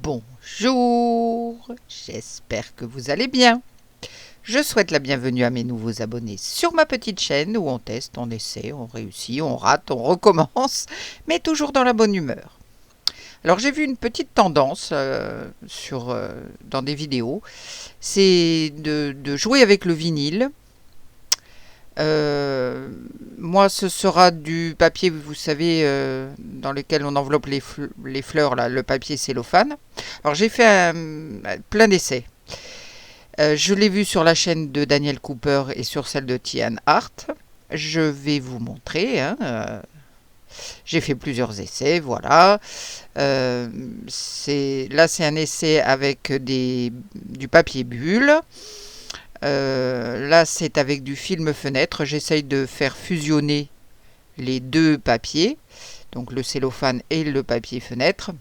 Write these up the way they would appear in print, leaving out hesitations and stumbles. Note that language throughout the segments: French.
Bonjour, j'espère que vous allez bien. Je souhaite la bienvenue à mes nouveaux abonnés sur ma petite chaîne où on teste, on essaie, on réussit, on rate, on recommence, mais toujours dans la bonne humeur. Alors j'ai vu une petite tendance dans des vidéos, c'est de jouer avec le vinyle. Euh, Moi, ce sera du papier, vous savez, dans lequel on enveloppe les fleurs, là, le papier cellophane. Alors, j'ai fait plein d'essais. Je l'ai vu sur la chaîne de Daniel Cooper et sur celle de Tian Hart. Je vais vous montrer. J'ai fait plusieurs essais, voilà. Là, c'est un essai avec du papier bulle. Là, c'est avec du film fenêtre. J'essaye de faire fusionner les deux papiers, donc le cellophane et le papier fenêtre.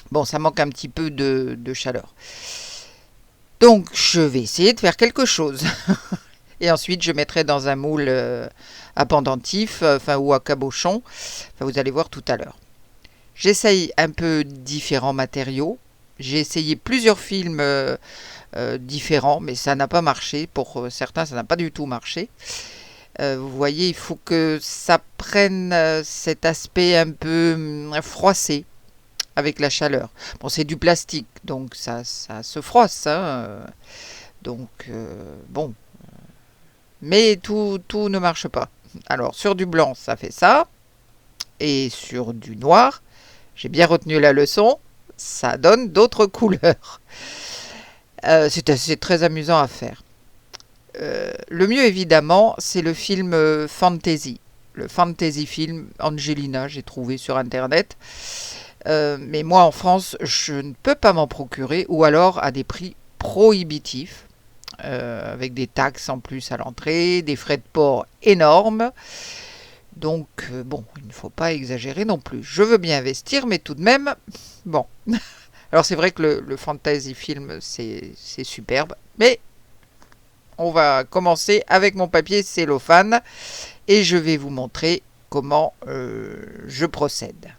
Bon, ça manque un petit peu de chaleur. Donc, je vais essayer de faire quelque chose. Et ensuite, je mettrai dans un moule à pendentif, ou à cabochon. Vous allez voir tout à l'heure. J'essaye un peu différents matériaux. J'ai essayé plusieurs films différents, mais ça n'a pas marché. Pour certains, ça n'a pas du tout marché. Vous voyez, il faut que ça prenne cet aspect un peu froissé avec la chaleur. Bon, c'est du plastique, donc ça se froisse. Donc, bon. Mais tout ne marche pas. Alors, sur du blanc, ça fait ça. Et sur du noir, j'ai bien retenu la leçon, ça donne d'autres couleurs. C'est très amusant à faire. Le mieux, évidemment, c'est le film fantasy. Le fantasy film Angelina, j'ai trouvé sur Internet. Mais moi, en France, je ne peux pas m'en procurer, ou alors à des prix prohibitifs, avec des taxes en plus à l'entrée, des frais de port énormes. Donc, bon, il ne faut pas exagérer non plus. Je veux bien investir, mais tout de même, bon. Alors, c'est vrai que le fantasy film, c'est superbe, mais on va commencer avec mon papier cellophane et je vais vous montrer comment je procède.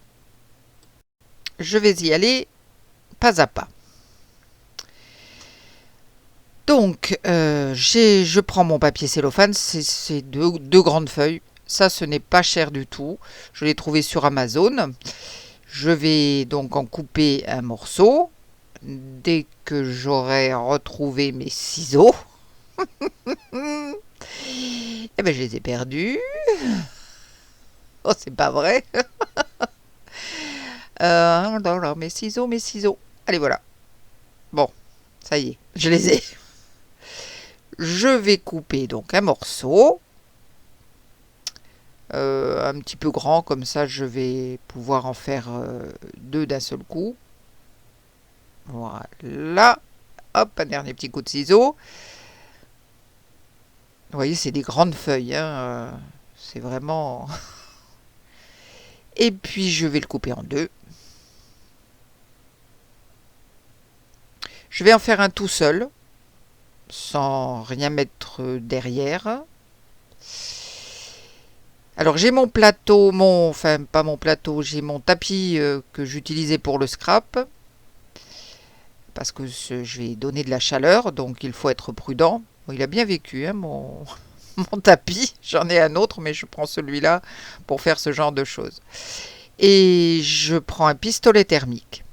Je vais y aller pas à pas. Donc, je prends mon papier cellophane, c'est deux grandes feuilles. Ça, ce n'est pas cher du tout. Je l'ai trouvé sur Amazon. Je vais donc en couper un morceau. Dès que j'aurai retrouvé mes ciseaux, eh ben, je les ai perdus. Oh, c'est pas vrai. Alors, mes ciseaux, mes ciseaux. Allez, voilà. Bon, ça y est, je les ai. Je vais couper donc un morceau. Un petit peu grand, comme ça je vais pouvoir en faire deux d'un seul coup. Voilà. Hop, un dernier petit coup de ciseau. Vous voyez, c'est des grandes feuilles. C'est vraiment... Et puis je vais le couper en deux. Je vais en faire un tout seul, sans rien mettre derrière. Alors j'ai mon plateau, enfin pas mon plateau, j'ai mon tapis que j'utilisais pour le scrap. Parce que je vais donner de la chaleur, donc il faut être prudent. Bon, il a bien vécu, mon tapis. J'en ai un autre, mais je prends celui-là pour faire ce genre de choses. Et je prends un pistolet thermique.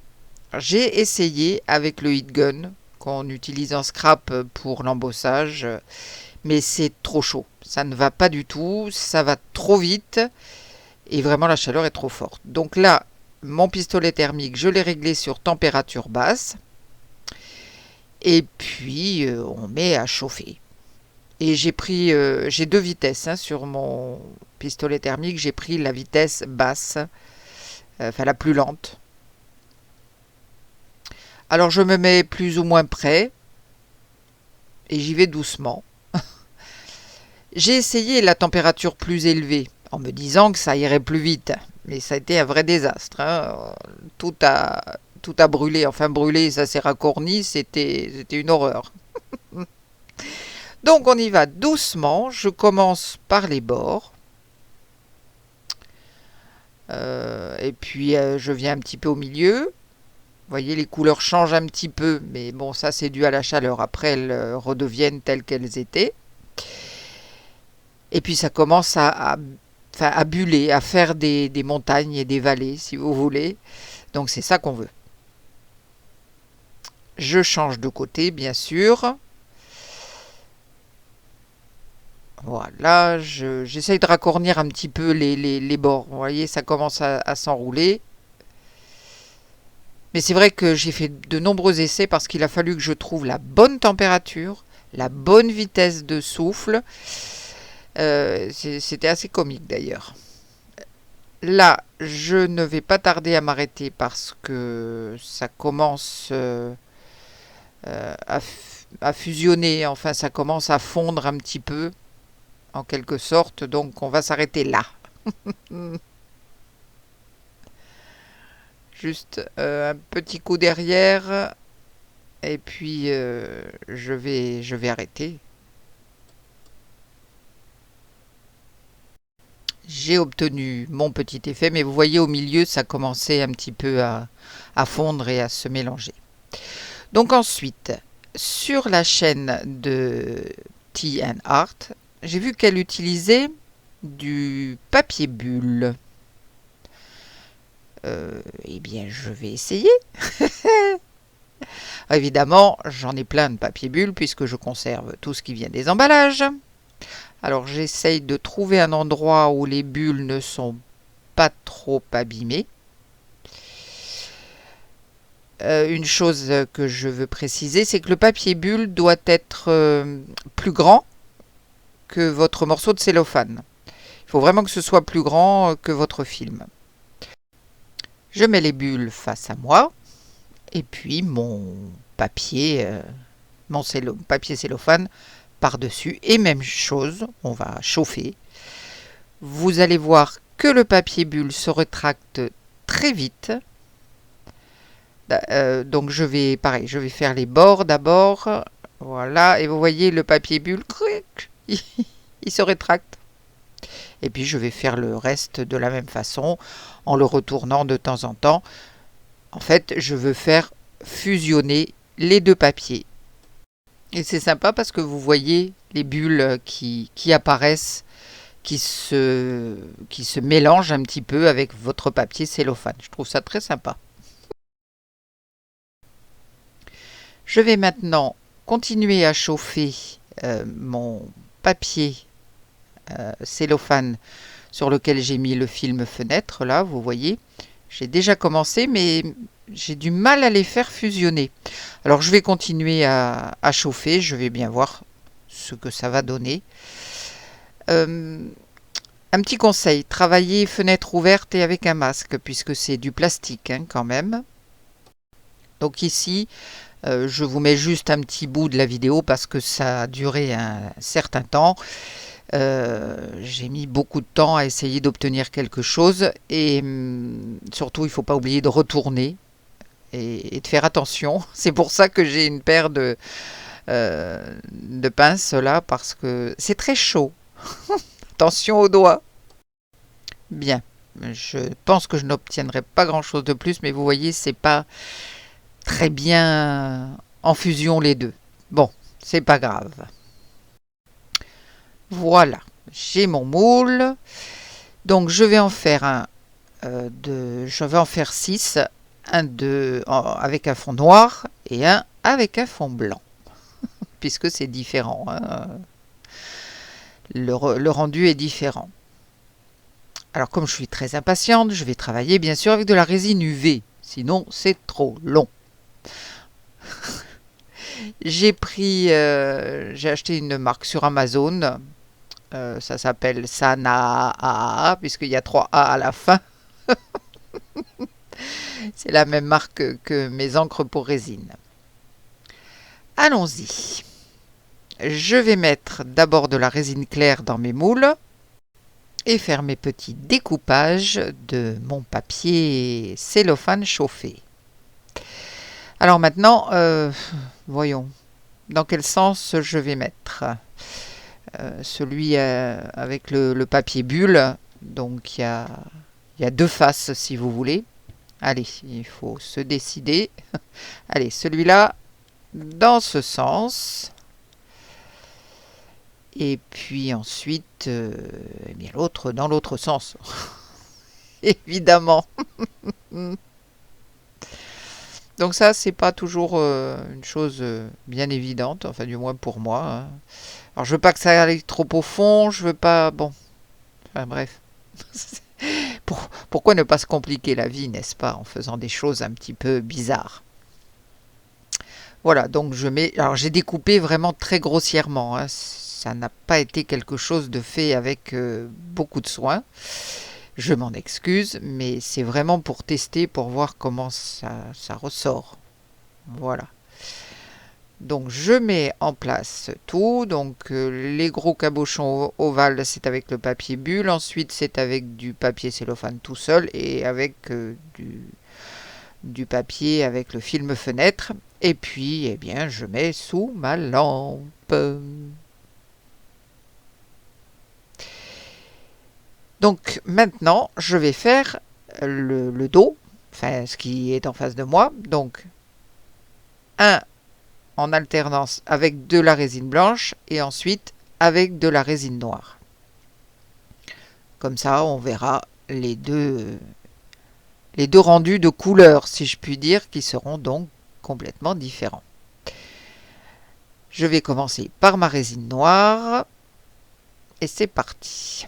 J'ai essayé avec le heat gun qu'on utilise en scrap pour l'embossage, mais c'est trop chaud. Ça ne va pas du tout, ça va trop vite et vraiment la chaleur est trop forte. Donc là, mon pistolet thermique, je l'ai réglé sur température basse. Et puis, on met à chauffer. Et j'ai deux vitesses sur mon pistolet thermique. J'ai pris la vitesse basse, enfin la plus lente. Alors, je me mets plus ou moins près. Et j'y vais doucement. J'ai essayé la température plus élevée, en me disant que ça irait plus vite. Mais ça a été un vrai désastre. Tout a brûlé, enfin brûlé, ça s'est racorni, c'était une horreur. Donc on y va doucement, je commence par les bords. Et puis je viens un petit peu au milieu. Vous voyez, les couleurs changent un petit peu, mais bon, ça c'est dû à la chaleur. Après, elles redeviennent telles qu'elles étaient. Et puis ça commence enfin, à buller, à faire des montagnes et des vallées, si vous voulez. Donc c'est ça qu'on veut. Je change de côté, bien sûr. Voilà, j'essaye de raccornir un petit peu les bords. Vous voyez, ça commence à s'enrouler. Mais c'est vrai que j'ai fait de nombreux essais parce qu'il a fallu que je trouve la bonne température, la bonne vitesse de souffle. C'était assez comique d'ailleurs. Là, je ne vais pas tarder à m'arrêter parce que ça commence à fusionner, enfin ça commence à fondre un petit peu, en quelque sorte, donc on va s'arrêter là. Juste un petit coup derrière, et puis je vais arrêter. J'ai obtenu mon petit effet, mais vous voyez au milieu, ça commençait un petit peu à fondre et à se mélanger. Donc ensuite, sur la chaîne de Tea and Art, j'ai vu qu'elle utilisait du papier bulle. Eh bien, je vais essayer. Évidemment, j'en ai plein de papier bulle puisque je conserve tout ce qui vient des emballages. Alors, j'essaye de trouver un endroit où les bulles ne sont pas trop abîmées. Une chose que je veux préciser, c'est que le papier bulle doit être plus grand que votre morceau de cellophane. Il faut vraiment que ce soit plus grand que votre film. Je mets les bulles face à moi et puis mon papier, papier cellophane par-dessus. Et même chose, on va chauffer. Vous allez voir que le papier bulle se rétracte très vite. Donc je vais faire les bords d'abord. Voilà, et vous voyez le papier bulle, il se rétracte. Et puis je vais faire le reste de la même façon en le retournant de temps en temps. En fait, je veux faire fusionner les deux papiers. Et c'est sympa parce que vous voyez les bulles qui apparaissent, qui se mélangent un petit peu avec votre papier cellophane. Je trouve ça très sympa. Je vais maintenant continuer à chauffer mon papier cellophane sur lequel j'ai mis le film fenêtre. Là, vous voyez, j'ai déjà commencé, mais j'ai du mal à les faire fusionner. Alors, je vais continuer à chauffer. Je vais bien voir ce que ça va donner. Un petit conseil, travaillez fenêtre ouverte et avec un masque, puisque c'est du plastique quand même. Donc ici, je vous mets juste un petit bout de la vidéo parce que ça a duré un certain temps. J'ai mis beaucoup de temps à essayer d'obtenir quelque chose et surtout il ne faut pas oublier de retourner et de faire attention. C'est pour ça que j'ai une paire de pinces là parce que c'est très chaud. Attention aux doigts. Bien, je pense que je n'obtiendrai pas grand chose de plus, mais vous voyez, c'est pas très bien en fusion les deux. Bon, c'est pas grave. Voilà, j'ai mon moule. Donc je vais en faire je vais en faire 6, avec un fond noir et un avec un fond blanc, puisque c'est différent. Le rendu est différent. Alors comme je suis très impatiente, je vais travailler bien sûr avec de la résine UV, sinon c'est trop long. J'ai acheté une marque sur Amazon. Ça s'appelle Sanaa, puisqu'il y a 3 A à la fin. C'est la même marque que mes encres pour résine. Allons-y. Je vais mettre d'abord de la résine claire dans mes moules et faire mes petits découpages de mon papier cellophane chauffé. Alors maintenant, voyons dans quel sens je vais mettre. Celui avec le papier bulle, donc il y a 2 faces si vous voulez. Allez, il faut se décider. Allez, celui-là, dans ce sens. Et puis ensuite, eh bien l'autre dans l'autre sens. Évidemment. Donc ça, c'est pas toujours une chose bien évidente, enfin du moins pour moi, hein. Alors je veux pas que ça aille trop au fond, je veux pas... Bon, enfin bref. Pourquoi ne pas se compliquer la vie, n'est-ce pas, en faisant des choses un petit peu bizarres. Voilà, donc je mets... Alors j'ai découpé vraiment très grossièrement, hein. Ça n'a pas été quelque chose de fait avec beaucoup de soin. Je m'en excuse, mais c'est vraiment pour tester, pour voir comment ça ressort. Voilà. Donc je mets en place tout. Donc les gros cabochons ovales, c'est avec le papier bulle. Ensuite, c'est avec du papier cellophane tout seul et avec du papier avec le film fenêtre. Et puis, eh bien, je mets sous ma lampe. Donc maintenant, je vais faire le dos, enfin ce qui est en face de moi. Donc un en alternance avec de la résine blanche et ensuite avec de la résine noire. Comme ça, on verra les deux rendus de couleurs, si je puis dire, qui seront donc complètement différents. Je vais commencer par ma résine noire et c'est parti.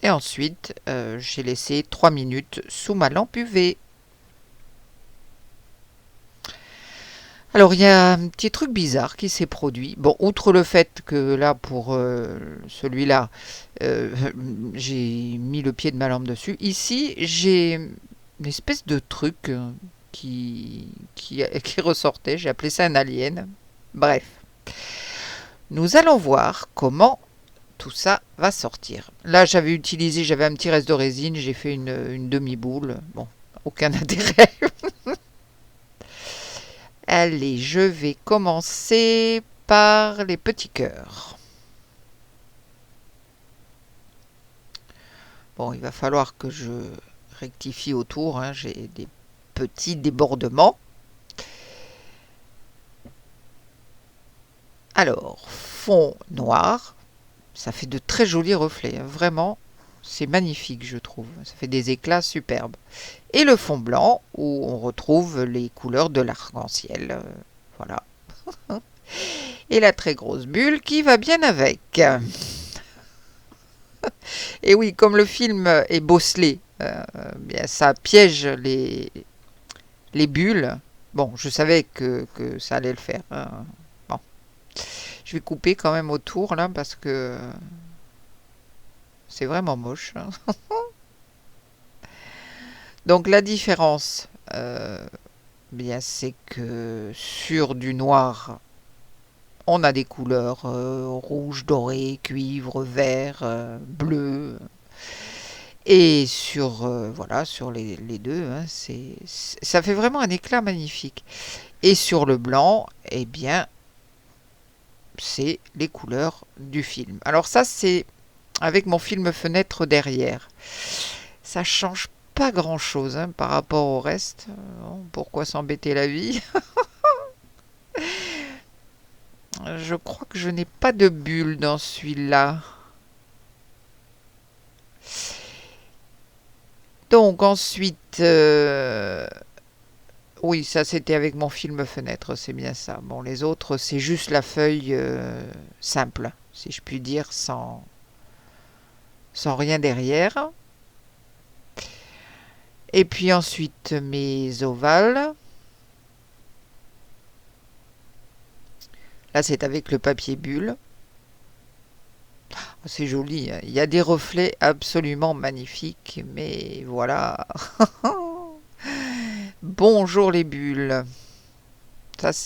Et ensuite, j'ai laissé 3 minutes sous ma lampe UV. Alors, il y a un petit truc bizarre qui s'est produit. Bon, outre le fait que là, pour celui-là, j'ai mis le pied de ma lampe dessus. Ici, j'ai une espèce de truc qui ressortait. J'ai appelé ça un alien. Bref. Nous allons voir comment tout ça va sortir. Là, j'avais un petit reste de résine, j'ai fait une demi-boule. Bon, aucun intérêt. Allez, je vais commencer par les petits cœurs. Bon, il va falloir que je rectifie autour, hein, j'ai des petits débordements. Alors, fond noir. Ça fait de très jolis reflets, hein. Vraiment, c'est magnifique, je trouve. Ça fait des éclats superbes. Et le fond blanc, où on retrouve les couleurs de l'arc-en-ciel. Voilà. Et la très grosse bulle qui va bien avec. Et oui, comme le film est bosselé, bien, ça piège les bulles. Bon, je savais que ça allait le faire, hein. Bon. Je vais couper quand même autour, là, parce que c'est vraiment moche, hein. Donc la différence, bien, c'est que sur du noir, on a des couleurs rouge, doré, cuivre, vert, bleu. Et sur, voilà, sur les deux, hein, ça fait vraiment un éclat magnifique. Et sur le blanc, eh bien, c'est les couleurs du film. Alors ça, c'est avec mon film fenêtre derrière. Ça change pas grand chose, hein, par rapport au reste. Pourquoi s'embêter la vie? Je crois que je n'ai pas de bulle dans celui-là. Donc ensuite, oui, ça c'était avec mon film fenêtre, c'est bien ça. Bon, les autres, c'est juste la feuille simple, si je puis dire, sans rien derrière. Et puis ensuite mes ovales. Là, c'est avec le papier bulle. C'est joli, hein. Il y a des reflets absolument magnifiques, mais voilà. Bonjour les bulles.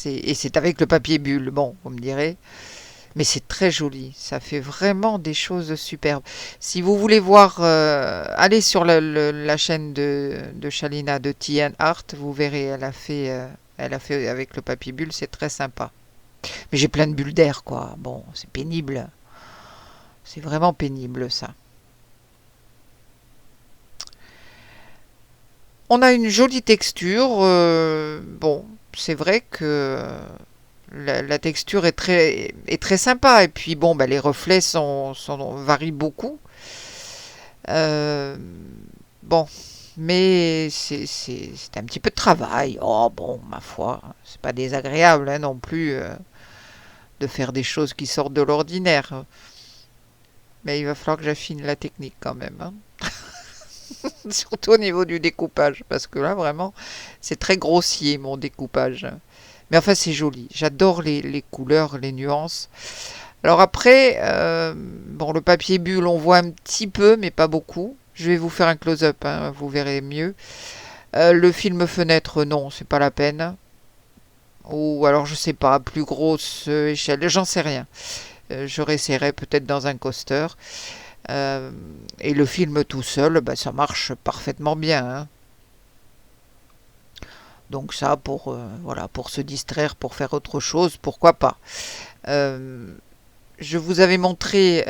Et c'est avec le papier bulle. Bon, vous me direz, Mais c'est très joli, ça fait vraiment des choses superbes. Si vous voulez voir, allez sur la chaîne de Shalina de Tian Art, vous verrez, elle a fait avec le papier bulle, c'est très sympa. Mais j'ai plein de bulles d'air, quoi. Bon, c'est pénible. C'est vraiment pénible, ça. On a une jolie texture. Bon, c'est vrai que la texture est très sympa. Et puis, bon, bah, les reflets varient beaucoup. Euh, bon, mais c'est un petit peu de travail. Oh, bon, ma foi, c'est pas désagréable hein, non plus de faire des choses qui sortent de l'ordinaire. Mais il va falloir que j'affine la technique quand même, hein. Surtout au niveau du découpage, parce que là, vraiment, c'est très grossier mon découpage. Mais enfin, c'est joli. J'adore les couleurs, les nuances. Alors après, bon, le papier bulle, on voit un petit peu, mais pas beaucoup. Je vais vous faire un close-up, hein, vous verrez mieux. Le film fenêtre, non, c'est pas la peine. Ou alors, je sais pas, plus grosse échelle, j'en sais rien. Je réessayerai peut-être dans un coaster. Euh, et le film tout seul, bah, ça marche parfaitement bien, hein. Donc ça, voilà, pour se distraire, pour faire autre chose, pourquoi pas. Euh, je vous avais montré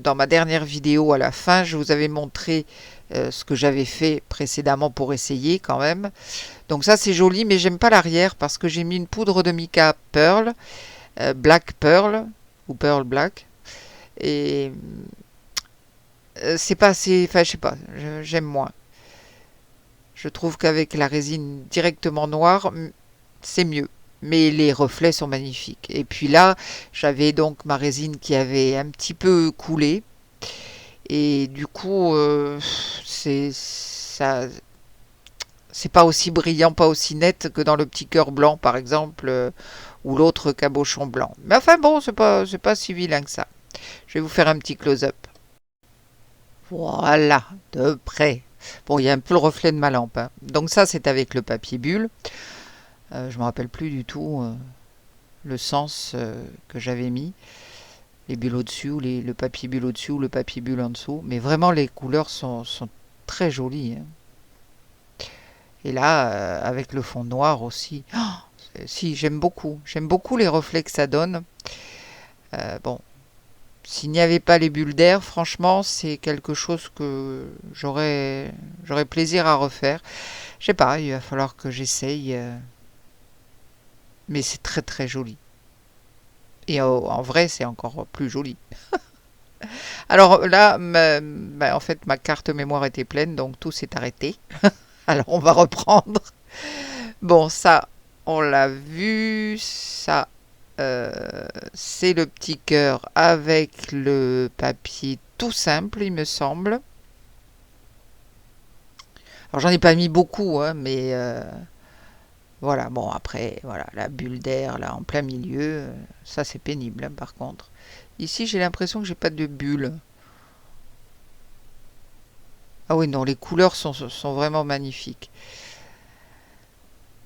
dans ma dernière vidéo à la fin, je vous avais montré ce que j'avais fait précédemment pour essayer quand même. Donc ça c'est joli, mais j'aime pas l'arrière parce que j'ai mis une poudre de mica Pearl, Black Pearl ou Pearl Black. Et c'est pas assez, enfin je sais pas, j'aime moins. Je trouve qu'avec la résine directement noire, c'est mieux. Mais les reflets sont magnifiques. Et puis là, j'avais donc ma résine qui avait un petit peu coulé. Et du coup, c'est pas aussi brillant, pas aussi net que dans le petit cœur blanc, par exemple, ou l'autre cabochon blanc. Mais enfin bon, c'est pas si vilain que ça. Je vais vous faire un petit close-up. Voilà, de près. Bon, il y a un peu le reflet de ma lampe, hein. Donc ça, c'est avec le papier bulle. Je me rappelle plus du tout le sens que j'avais mis. Les bulles au-dessus, ou le papier bulle au-dessus, ou le papier bulle en dessous. Mais vraiment, les couleurs sont très jolies, hein. Et là, avec le fond noir aussi. Oh, si, j'aime beaucoup. J'aime beaucoup les reflets que ça donne. Bon, s'il n'y avait pas les bulles d'air, franchement, c'est quelque chose que j'aurais plaisir à refaire. Je sais pas, il va falloir que j'essaye. Mais c'est très très joli. Et en vrai, c'est encore plus joli. Alors là, en fait, ma carte mémoire était pleine, donc tout s'est arrêté. Alors on va reprendre. Bon, ça, on l'a vu. Ça, c'est le petit cœur avec le papier tout simple, il me semble. Alors j'en ai pas mis beaucoup, hein, mais voilà. Bon, après, voilà, la bulle d'air là en plein milieu, ça c'est pénible, hein, par contre. Ici, j'ai l'impression que j'ai pas de bulle. Ah oui, non, les couleurs sont vraiment magnifiques.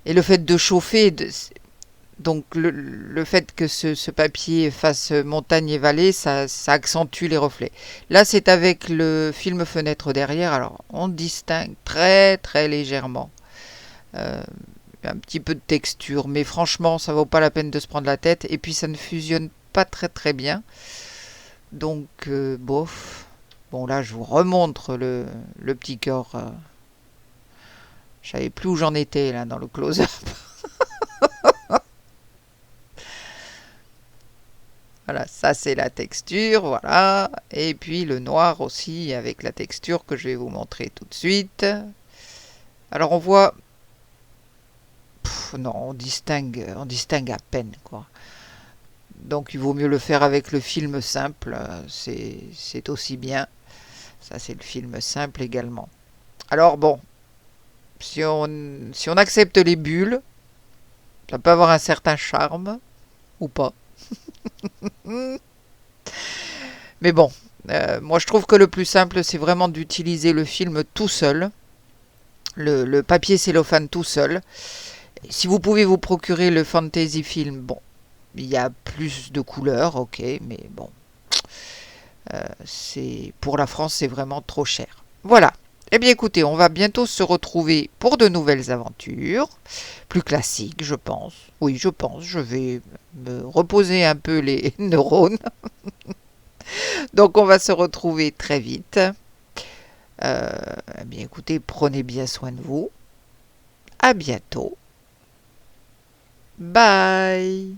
Et le fait de chauffer, donc le fait que ce papier fasse montagne et vallée, ça accentue les reflets. Là, c'est avec le film fenêtre derrière, alors on distingue très très légèrement. Euh, un petit peu de texture, mais franchement, ça vaut pas la peine de se prendre la tête. Et puis, ça ne fusionne pas très très bien. Donc, bof. Bon, là, je vous remontre le petit cœur. Je savais plus où j'en étais, là, dans le close-up. Voilà, ça, c'est la texture, voilà. Et puis, le noir aussi, avec la texture que je vais vous montrer tout de suite. Alors, on voit... non, on distingue à peine, quoi. Donc, il vaut mieux le faire avec le film simple. C'est aussi bien. Ça, c'est le film simple également. Alors, bon, si on accepte les bulles, ça peut avoir un certain charme, ou pas. Mais bon, moi je trouve que le plus simple, c'est vraiment d'utiliser le film tout seul, le papier cellophane tout seul. Si vous pouvez vous procurer le Fantasy Film, bon, Il y a plus de couleurs, ok, mais bon, pour la France, c'est vraiment trop cher. Voilà. Eh bien écoutez, on va bientôt se retrouver pour de nouvelles aventures, plus classiques, je pense. Oui, je pense, je vais me reposer un peu les neurones. Donc on va se retrouver très vite. Eh bien écoutez, prenez bien soin de vous. À bientôt. Bye.